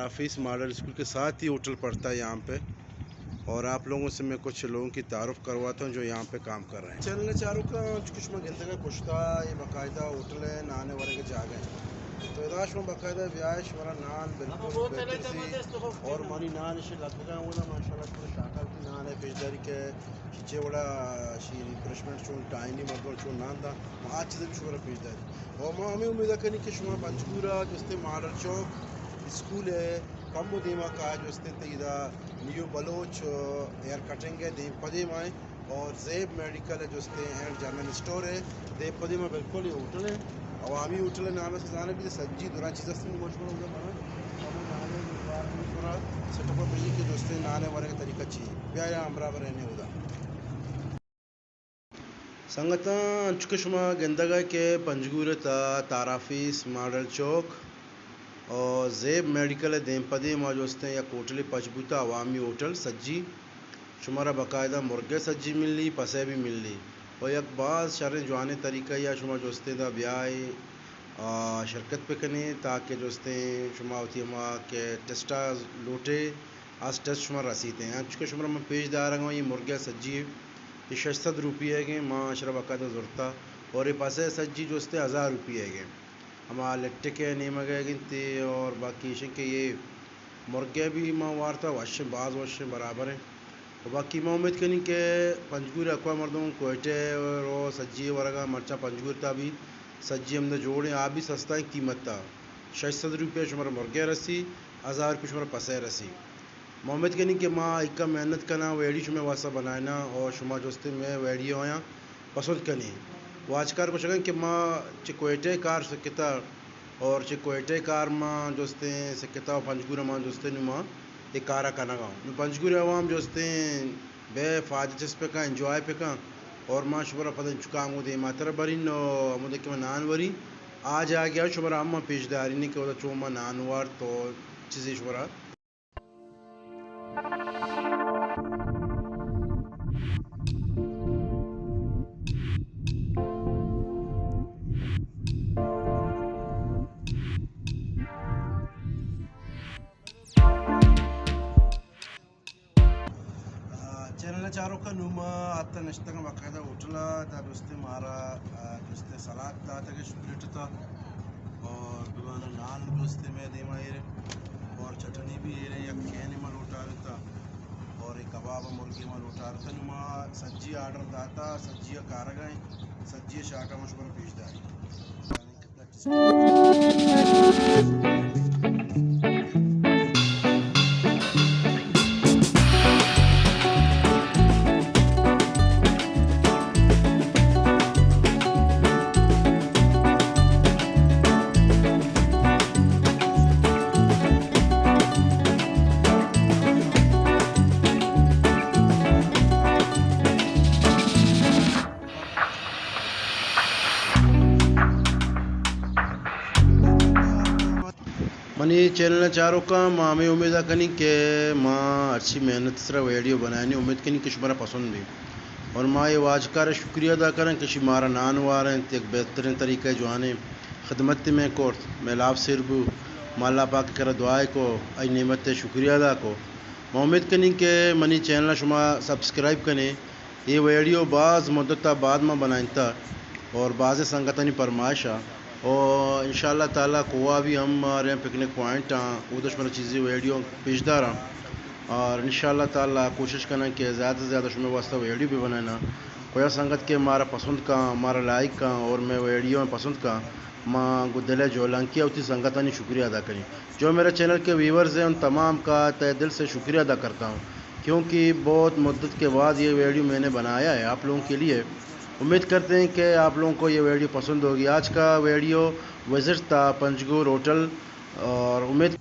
हाफिज़ model school के साथ ही होटल पड़ता है यहाँ पे। और आप लोगों से मैं कुछ लोगों की तारुफ करवाता हूँ जो यहाँ पे काम कर रहे हैं। चलने चारों का कुछ में गिनते का कुश्ता ये बाकायदा होटल है, नहाने वाले के जगह है। तो इदाश में बाकायदा व्याश वाला नान बिल्कुल बेहतर सी और मानी नान इसे लगता है माशाल्लाह पूरे शाका की नान है पेशदारी के खींचे बड़ा शी रिफ्रेशमेंट चुन टाइनी मतलब चुन नान था आज चीज़ें भी शुक्र पेशदारी और मैं हमें उम्मीद करनी कि शुमा पंचकूरा जिससे मॉडल चौक स्कूल है कम दीमा का जो इदा न्यू बलोच एयर कटिंग है दीप पदी में और जेब मेडिकल है जो एंड जनरल स्टोर है देव पदी में बिल्कुल ही होटल है अवामी होटल है नाम से जाने भी सज्जी दुरा चीज़ मशहूर सेटअप के दोस्ते नाने वाले का तरीका चाहिए ब्याह बराबर रहने होगा संगता चुकशमा गेंदगा के पंजगूर ताराफीस मॉडल चौक और जेब मेडिकल देमपदी मौजूदते या कोटली पचबूता अवामी होटल सज्जी शुमारा बाकायदा मुर्गे सज्जी मिल ली पसे भी मिल ली और एक बाज़ शर जवान तरीका या शुमा जोस्ते दा ब्याह शिरकत पे कने ताकि जोस्ते शुमा होती माँ के टेस्टा लोटे आज टेस्ट शुमार रसीते हैं चुके शुमारा मैं पेश दा रहा हूँ ये मुर्गे सज्जी ये 600 रुपये के माँ अशरा बाकायदा ज़रूरता और ये पासे सज्जी जोस्ते 1000 रुपये के हमारा लेट्टे के नेमा गए गिनती और बाकी के ये मुर्गे भी माँ वारता वाश बाज़ वाश बराबर हैं और बाकी मैं उम्मीद करी कि पंजगूर अकवा मर्दों कोयटे और सज्जी वरगा मर्चा पंजगूर था भी सज्जी हमने जोड़े आप भी सस्ता है कीमत था 600 रुपये शुमारा मुर्गे रसी 1000 रुपये शुमारा पसे रसी मैं उम्मीद करी कि माँ एक मेहनत करना वेड़ी शुमे वासा बनाना और शुमा जोस्ते में वेड़ी होया पसंद करनी वाजकार को शगन कि माँ चिकोटे कार सिकता और चिकोटे कार माँ जोस्ते सिकता पंजगूर माँ जोस्ते नुमा एक कारा कना गाँव पंजगूर अवाम जोस्ते बे फाजिस पे का एंजॉय पे का और माँ शुभरा पता चुका मुझे मातर बरिन मुझे कि नान वरी आज आ गया शुभरा अम्मा पेशदारी नहीं कि चोमा नानवार तो चीज़ें शुभरा चैनल चारों का नुमा आता नश्ता का बाकायदा होटला था दोस्ते मारा दोस्ते सलाद था तक शुक्रिया था और दुबारा नान दोस्ते में दे मायर और चटनी भी है या कहने में लौटा था और एक कबाब मुर्गी में लौटा था नुमा सज्जी आर्डर दाता सज्जी कार गए सज्जी शाका मशहूर पेशदारी मनी चैनल चारों का माँ में उम्मीद कनी कि माँ अच्छी मेहनत से वीडियो बनानी उम्मीद कनी कि शुमारा पसंद भी और माँ ये वाजकार शुक्रिया अदा करें कि मारा नान वार एक बेहतरीन तरीके जो आने खदमत में कोर्स मैं लाभ सिरबू माला पाक कर दुआए को आई नेमत शुक्रिया अदा को मैं उम्मीद कनी कि मनी चैनल शुमा सब्सक्राइब करें ये वीडियो बाज़ मुद्दत बाद में बनाता और बाज़ संगतनी फरमाइशा और इंशाल्लाह ताला कोआ भी हम आ रहे हैं पिकनिक पॉइंट उधर में चीज़ें वीडियो पेशदार और इंशाल्लाह ताला कोशिश करना कि ज़्यादा से ज़्यादा उसमें वास्ता वीडियो भी बनाना कोया संगत के हमारा पसंद का हमारा लाइक का और मैं वीडियो में पसंद का माँ गुदले जो लंकिया उसी संगतानी शुक्रिया अदा करी जो मेरे चैनल के व्यूवर्स हैं उन तमाम का तहे दिल से शुक्रिया अदा करता हूँ क्योंकि बहुत मुद्दत के बाद ये वीडियो मैंने बनाया है आप लोगों के लिए उम्मीद करते हैं कि आप लोगों को ये वीडियो पसंद होगी आज का वीडियो विजिट था पंजगूर होटल और उम्मीद